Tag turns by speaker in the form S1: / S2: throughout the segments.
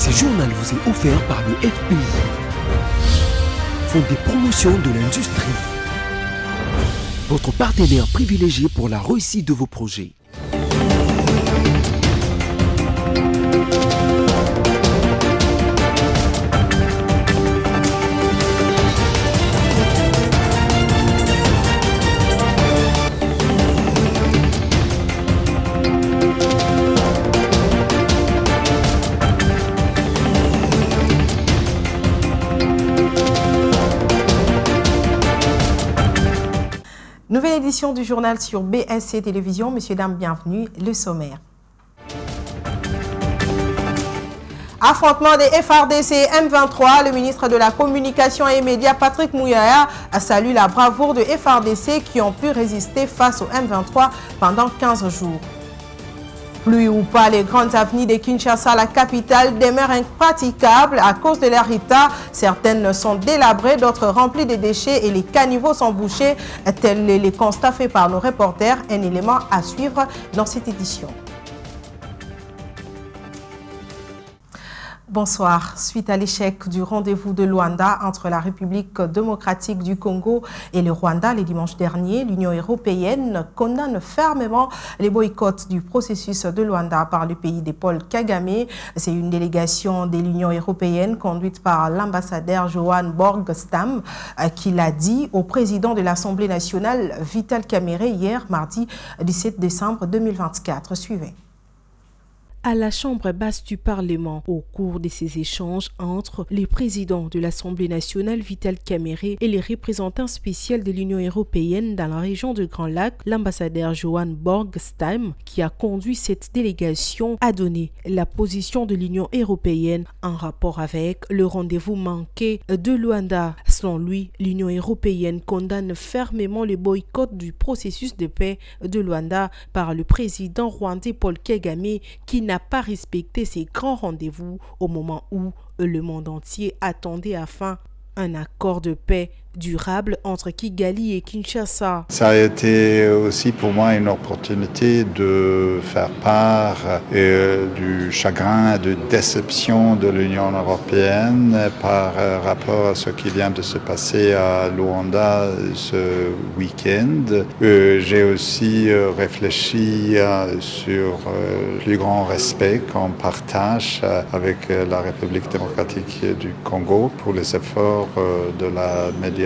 S1: Ce journal vous est offert par le FPI, Fonds de promotion de l'industrie, votre partenaire privilégié pour la réussite de vos projets.
S2: Nouvelle édition du journal sur BSC Télévision. Messieurs, dames, bienvenue. Le sommaire. Affrontement des FARDC M23. Le ministre de la Communication et Médias, Patrick Mouyaya, a salué la bravoure de FARDC qui ont pu résister face au M23 pendant 15 jours. Pluie ou pas, les grandes avenues de Kinshasa, la capitale, demeurent impraticables à cause de leur état. Certaines sont délabrées, d'autres remplies de déchets et les caniveaux sont bouchés. Tels les constats faits par nos reporters. Un élément à suivre dans cette édition. Bonsoir. Suite à l'échec du rendez-vous de Luanda entre la République démocratique du Congo et le Rwanda le dimanche dernier, l'Union européenne condamne fermement les boycotts du processus de Luanda par le pays de Paul Kagame. C'est une délégation de l'Union européenne conduite par l'ambassadeur Johan Borgstam qui l'a dit au président de l'Assemblée nationale Vital Kamerhe hier, mardi 17 décembre 2024. Suivez. À la chambre basse du Parlement, au cours de ces échanges entre les présidents de l'Assemblée nationale Vital Kamerhe et les représentants spéciaux de l'Union européenne dans la région de Grand Lac, l'ambassadeur Johan Borgstam, qui a conduit cette délégation, a donné la position de l'Union européenne en rapport avec le rendez-vous manqué de Luanda. Selon lui, l'Union européenne condamne fermement le boycott du processus de paix de Luanda par le président rwandais Paul Kagame qui n'a pas respecté ces grands rendez-vous au moment où le monde entier attendait enfin un accord de paix durable entre Kigali et Kinshasa.
S3: Ça a été aussi pour moi une opportunité de faire part du chagrin et de déception de l'Union européenne par rapport à ce qui vient de se passer à Luanda ce week-end. J'ai aussi réfléchi sur le plus grand respect qu'on partage avec la République démocratique du Congo pour les efforts de la médiation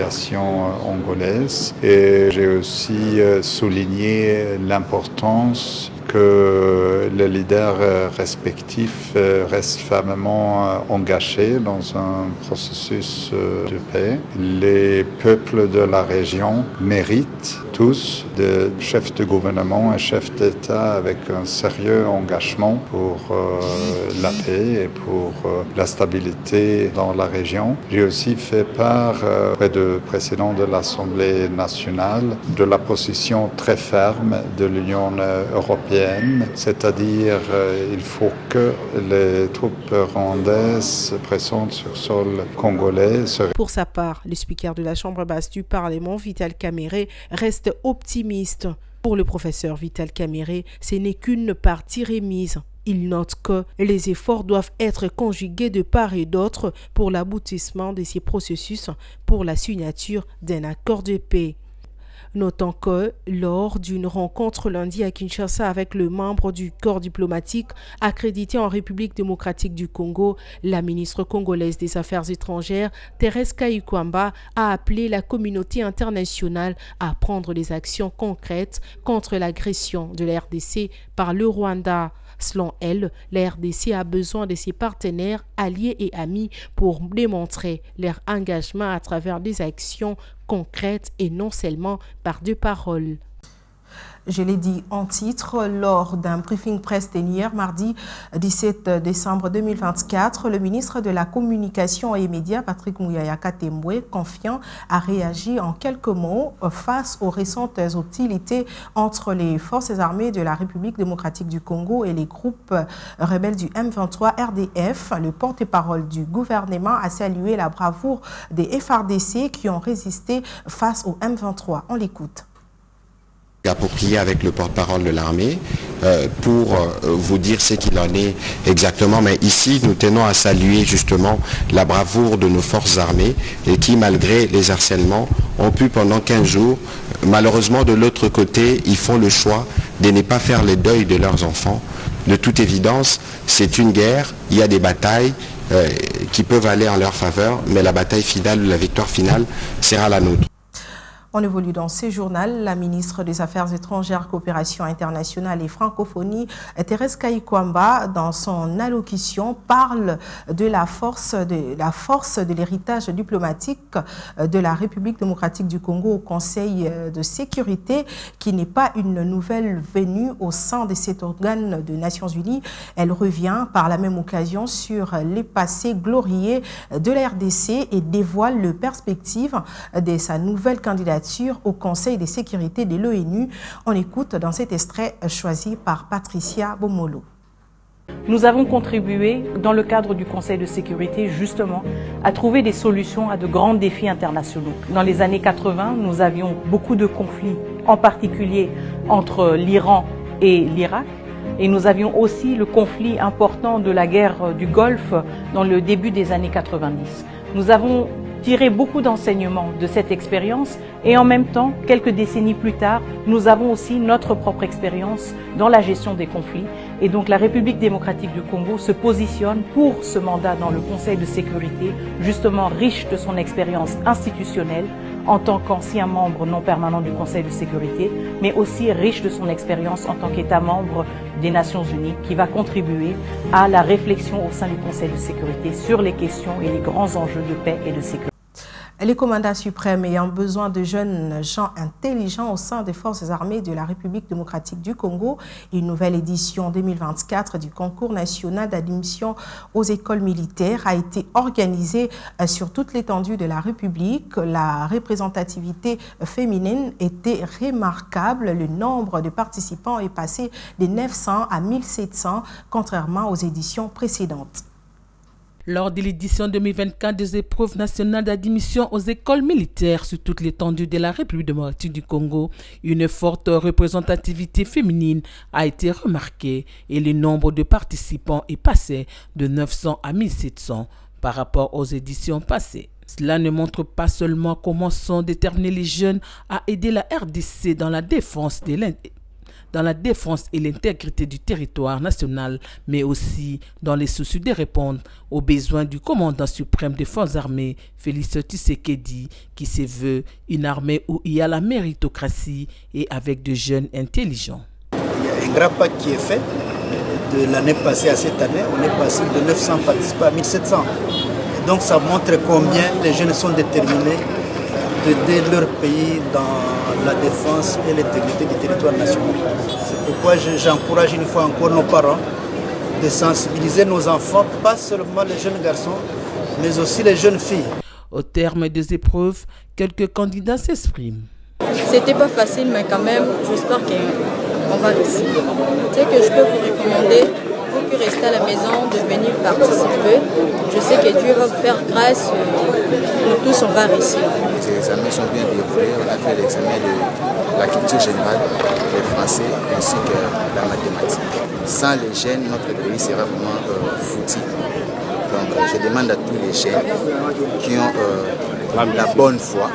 S3: angolaise, et j'ai aussi souligné l'importance que les leaders respectifs restent fermement engagés dans un processus de paix. Les peuples de la région méritent tous des chefs de gouvernement et chefs d'État avec un sérieux engagement pour la paix et pour la stabilité dans la région. J'ai aussi fait part auprès du président de l'Assemblée nationale de la position très ferme de l'Union européenne, c'est-à-dire il faut que les troupes rwandaises présentes sur sol congolais.
S2: Pour sa part, le speaker de la Chambre basse du Parlement, Vital Kamerhe, reste optimiste. Pour le professeur Vital Kamerhe, ce n'est qu'une partie remise. Il note que les efforts doivent être conjugués de part et d'autre pour l'aboutissement de ces processus pour la signature d'un accord de paix. Notons que, lors d'une rencontre lundi à Kinshasa avec le membre du corps diplomatique accrédité en République démocratique du Congo, la ministre congolaise des Affaires étrangères, Thérèse Kayikwamba, a appelé la communauté internationale à prendre des actions concrètes contre l'agression de la RDC par le Rwanda. Selon elle, la RDC a besoin de ses partenaires, alliés et amis pour démontrer leur engagement à travers des actions concrètes et non seulement par des paroles. Je l'ai dit en titre, lors d'un briefing presse hier, mardi 17 décembre 2024, le ministre de la Communication et Médias, Patrick Mouyaya Katembwe, confiant, a réagi en quelques mots face aux récentes hostilités entre les forces armées de la République démocratique du Congo et les groupes rebelles du M23 RDF. Le porte-parole du gouvernement a salué la bravoure des FARDC qui ont résisté face au M23. On l'écoute.
S4: Approprié avec le porte-parole de l'armée pour vous dire ce qu'il en est exactement. Mais ici, nous tenons à saluer justement la bravoure de nos forces armées et qui, malgré les harcèlements, ont pu pendant 15 jours, malheureusement de l'autre côté, ils font le choix de ne pas faire le deuil de leurs enfants. De toute évidence, c'est une guerre, il y a des batailles qui peuvent aller en leur faveur, mais la bataille finale, la victoire finale sera la nôtre.
S2: On évolue dans ce journal. La ministre des Affaires étrangères, coopération internationale et francophonie, Thérèse Kayikwamba, dans son allocution, parle de la force de l'héritage diplomatique de la République démocratique du Congo au Conseil de sécurité, qui n'est pas une nouvelle venue au sein de cet organe des Nations Unies. Elle revient par la même occasion sur les passés glorieux de la RDC et dévoile les perspectives de sa nouvelle candidature au Conseil de sécurité de l'ONU. On écoute dans cet extrait choisi par Patricia Bomolo.
S5: Nous avons contribué, dans le cadre du Conseil de sécurité, justement, à trouver des solutions à de grands défis internationaux. Dans les années 80, nous avions beaucoup de conflits, en particulier entre l'Iran et l'Irak. Et nous avions aussi le conflit important de la guerre du Golfe dans le début des années 90. Nous avons tiré beaucoup d'enseignements de cette expérience et en même temps, quelques décennies plus tard, nous avons aussi notre propre expérience dans la gestion des conflits. Et donc la République démocratique du Congo se positionne pour ce mandat dans le Conseil de sécurité, justement riche de son expérience institutionnelle en tant qu'ancien membre non permanent du Conseil de sécurité, mais aussi riche de son expérience en tant qu'État membre des Nations Unies, qui va contribuer à la réflexion au sein du Conseil de sécurité sur les questions et les grands enjeux de paix et de sécurité.
S2: Les commandants suprêmes ayant besoin de jeunes gens intelligents au sein des forces armées de la République démocratique du Congo, une nouvelle édition 2024 du concours national d'admission aux écoles militaires a été organisée sur toute l'étendue de la République. La représentativité féminine était remarquable. Le nombre de participants est passé de 900 à 1700, contrairement aux éditions précédentes.
S6: Lors de l'édition 2024 des épreuves nationales d'admission aux écoles militaires sur toute l'étendue de la République démocratique du Congo, une forte représentativité féminine a été remarquée et le nombre de participants est passé de 900 à 1700 par rapport aux éditions passées. Cela ne montre pas seulement comment sont déterminés les jeunes à aider la RDC dans la défense et l'intégrité du territoire national, mais aussi dans les soucis de répondre aux besoins du commandant suprême des forces armées, Félix Tshisekedi, qui se veut une armée où il y a la méritocratie et avec de jeunes intelligents.
S7: Il y a un grand pas qui est fait de l'année passée à cette année. On est passé de 900 participants à 1700. Et donc ça montre combien les jeunes sont déterminés d'aider leur pays dans la défense et l'intégrité du territoire national. C'est pourquoi j'encourage une fois encore nos parents de sensibiliser nos enfants, pas seulement les jeunes garçons, mais aussi les jeunes filles.
S6: Au terme des épreuves, quelques candidats s'expriment.
S8: C'était pas facile, mais quand même, j'espère qu'on va réussir. Ce que je peux vous recommander, vous qui restez à la maison, de venir participer. Je sais que Dieu va vous faire grâce. Nous tous, on va réussir.
S9: Les examens sont bien déroulés. On a fait l'examen de la culture générale, le français ainsi que la mathématique. Sans les jeunes, notre pays sera vraiment foutu. Donc je demande à tous les jeunes qui ont la bonne foi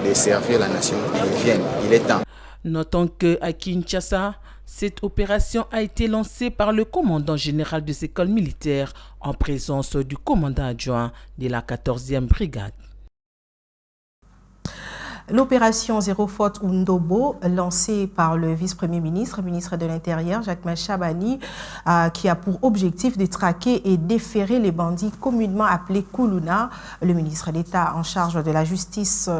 S9: de servir la nation qu'ils viennent. Il est temps.
S6: Notons qu'à Kinshasa, cette opération a été lancée par le commandant général des écoles militaires en présence du commandant adjoint de la 14e brigade.
S2: L'opération Zéro Faute Ndobo, lancée par le vice-premier ministre, ministre de l'Intérieur, Jacques Chabani, qui a pour objectif de traquer et déférer les bandits communément appelés Koulouna. Le ministre d'État en charge de la justice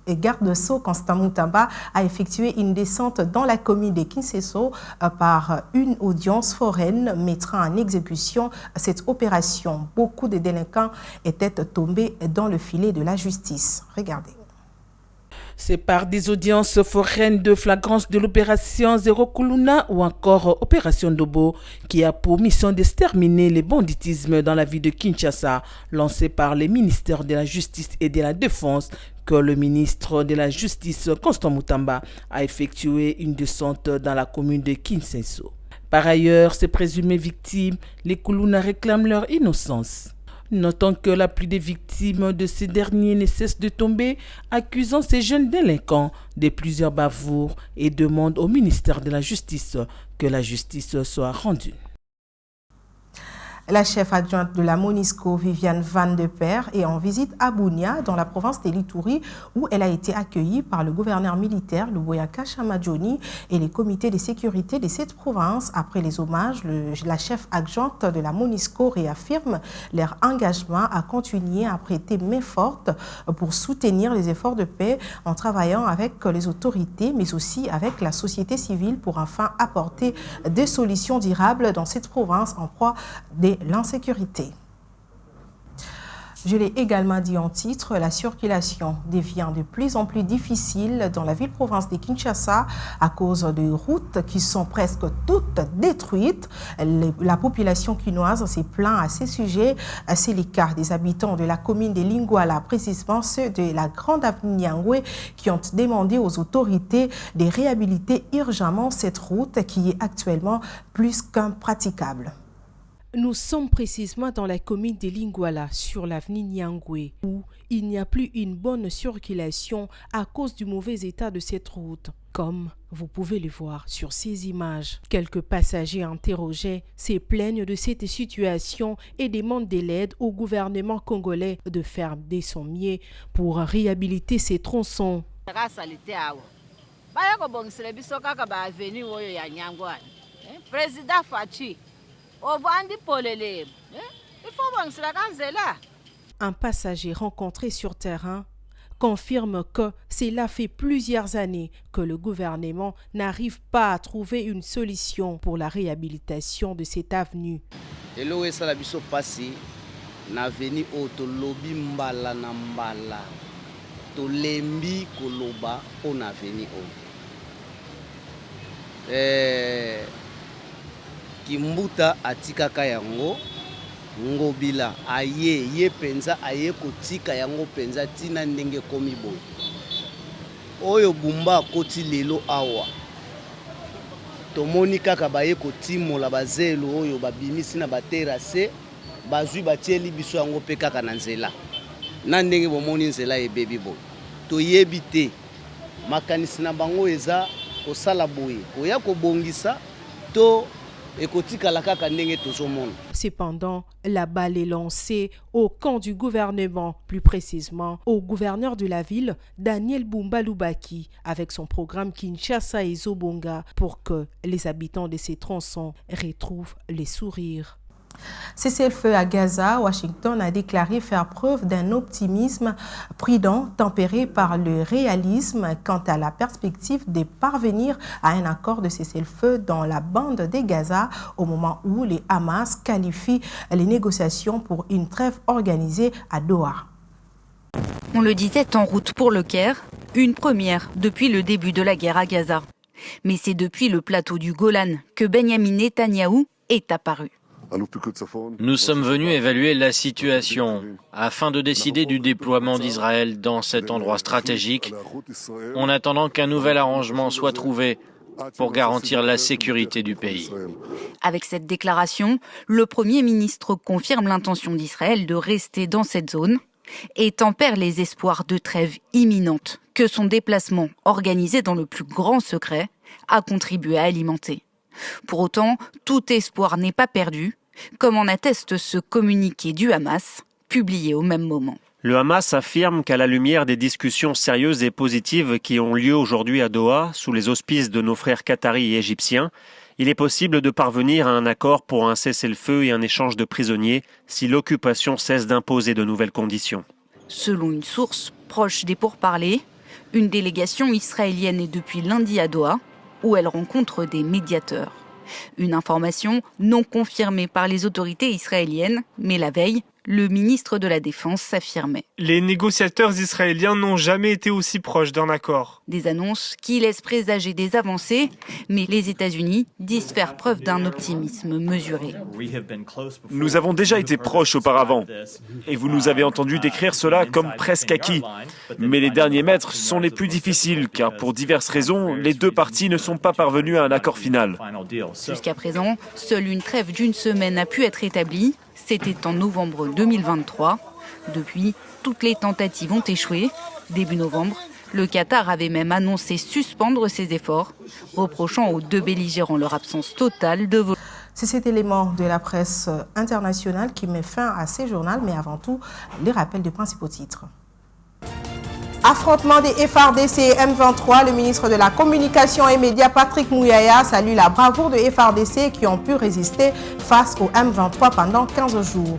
S2: et garde-sceaux, Constant Moutamba, a effectué une descente dans la commune de Kinseso par une audience foraine mettant en exécution cette opération. Beaucoup de délinquants étaient tombés dans le filet de la justice. Regardez.
S6: C'est par des audiences foraines de flagrance de l'opération Zéro Kuluna ou encore Opération Dobo qui a pour mission d'exterminer les banditismes dans la ville de Kinshasa, lancée par les ministères de la Justice et de la Défense, que le ministre de la Justice, Constant Mutamba, a effectué une descente dans la commune de Kinsenso. Par ailleurs, ces présumées victimes, les Kuluna réclament leur innocence. Notons que la pluie des victimes de ces derniers ne cesse de tomber, accusant ces jeunes délinquants de plusieurs bavoures et demandent au ministère de la Justice que la justice soit rendue.
S2: La chef adjointe de la MONUSCO, Viviane Van de Per, est en visite à Bunia, dans la province de l'Ituri, où elle a été accueillie par le gouverneur militaire, Luboyaka Chamadjoni, et les comités de sécurité de cette province. Après les hommages, la chef adjointe de la MONUSCO réaffirme leur engagement à continuer à prêter main forte pour soutenir les efforts de paix en travaillant avec les autorités, mais aussi avec la société civile pour enfin apporter des solutions durables dans cette province en proie de l'insécurité. Je l'ai également dit en titre, la circulation devient de plus en plus difficile dans la ville-province de Kinshasa à cause de routes qui sont presque toutes détruites. La population quinoise s'est plaint à ces sujets. C'est le cas des habitants de la commune de Lingouala, précisément ceux de la grande avenue Nyangwe, qui ont demandé aux autorités de réhabiliter urgemment cette route qui est actuellement plus qu'impraticable. Nous sommes précisément dans la commune de Lingouala, sur l'avenue Nyangwe, où il n'y a plus une bonne circulation à cause du mauvais état de cette route. Comme vous pouvez le voir sur ces images, quelques passagers interrogés se plaignent de cette situation et demandent de l'aide au gouvernement congolais de faire de son mieux pour réhabiliter ces tronçons. Un passager rencontré sur terrain confirme que cela fait plusieurs années que le gouvernement n'arrive pas à trouver une solution pour la réhabilitation de cette avenue.
S10: Kimbuta atikaka yango ngobila aye ye penza aye kotika yango penza tina ndenge komi boy oyo bumba koti lelo awa tomoni kaka baye kotimola bazelo oyo babimisi na baterase bazwi batieli biso yango pe kaka na nzela na ndenge bomoni nzela ebebi boy toyebi te makanisi na bango eza kosala boye koya kobongisa to.
S2: Cependant, la balle est lancée au camp du gouvernement, plus précisément au gouverneur de la ville, Daniel Bumba Lubaki, avec son programme Kinshasa et Zobonga, pour que les habitants de ces tronçons retrouvent les sourires. Cessez-le-feu à Gaza, Washington a déclaré faire preuve d'un optimisme prudent tempéré par le réalisme quant à la perspective de parvenir à un accord de cessez-le-feu dans la bande de Gaza au moment où les Hamas qualifient les négociations pour une trêve organisée à Doha.
S11: On le disait en route pour le Caire, une première depuis le début de la guerre à Gaza. Mais c'est depuis le plateau du Golan que Benjamin Netanyahou est apparu.
S12: Nous sommes venus évaluer la situation afin de décider du déploiement d'Israël dans cet endroit stratégique en attendant qu'un nouvel arrangement soit trouvé pour garantir la sécurité du pays.
S11: Avec cette déclaration, le Premier ministre confirme l'intention d'Israël de rester dans cette zone et tempère les espoirs de trêve imminente que son déplacement, organisé dans le plus grand secret, a contribué à alimenter. Pour autant, tout espoir n'est pas perdu, comme en atteste ce communiqué du Hamas, publié au même moment.
S13: Le Hamas affirme qu'à la lumière des discussions sérieuses et positives qui ont lieu aujourd'hui à Doha, sous les auspices de nos frères qataris et égyptiens, il est possible de parvenir à un accord pour un cessez-le-feu et un échange de prisonniers si l'occupation cesse d'imposer de nouvelles conditions.
S11: Selon une source proche des pourparlers, une délégation israélienne est depuis lundi à Doha, où elle rencontre des médiateurs. Une information non confirmée par les autorités israéliennes, mais la veille, Le ministre de la Défense s'affirmait.
S14: Les négociateurs israéliens n'ont jamais été aussi proches d'un accord.
S11: Des annonces qui laissent présager des avancées, mais les États-Unis disent faire preuve d'un optimisme mesuré.
S15: Nous avons déjà été proches auparavant, et vous nous avez entendu décrire cela comme presque acquis. Mais les derniers mètres sont les plus difficiles, car pour diverses raisons, les deux parties ne sont pas parvenues à un accord final.
S11: Jusqu'à présent, seule une trêve d'une semaine a pu être établie. C'était en novembre 2023. Depuis, toutes les tentatives ont échoué. Début novembre, le Qatar avait même annoncé suspendre ses efforts, reprochant aux deux belligérants leur absence totale de volonté.
S2: C'est cet élément de la presse internationale qui met fin à ces journaux, mais avant tout, les rappels des principaux titres. Affrontement des FARDC et M23, le ministre de la Communication et Médias Patrick Mouyaya salue la bravoure de FARDC qui ont pu résister face au M23 pendant 15 jours.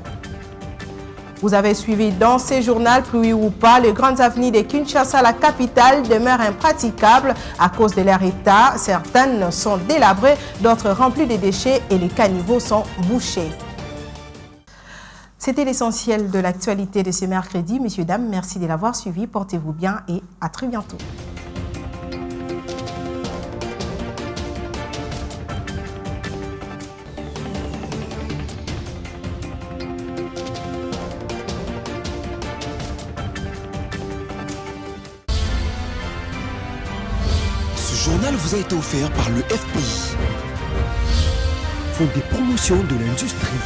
S2: Vous avez suivi dans ces journaux, pluie ou pas, les grandes avenues de Kinshasa, la capitale, demeurent impraticables à cause de leur état. Certaines sont délabrées, d'autres remplies de déchets et les caniveaux sont bouchés. C'était l'essentiel de l'actualité de ce mercredi. Messieurs, dames, merci de l'avoir suivi. Portez-vous bien et à très bientôt.
S1: Ce journal vous a été offert par le FPI, Fonds des promotions de l'industrie.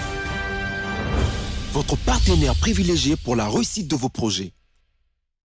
S1: Votre partenaire privilégié pour la réussite de vos projets.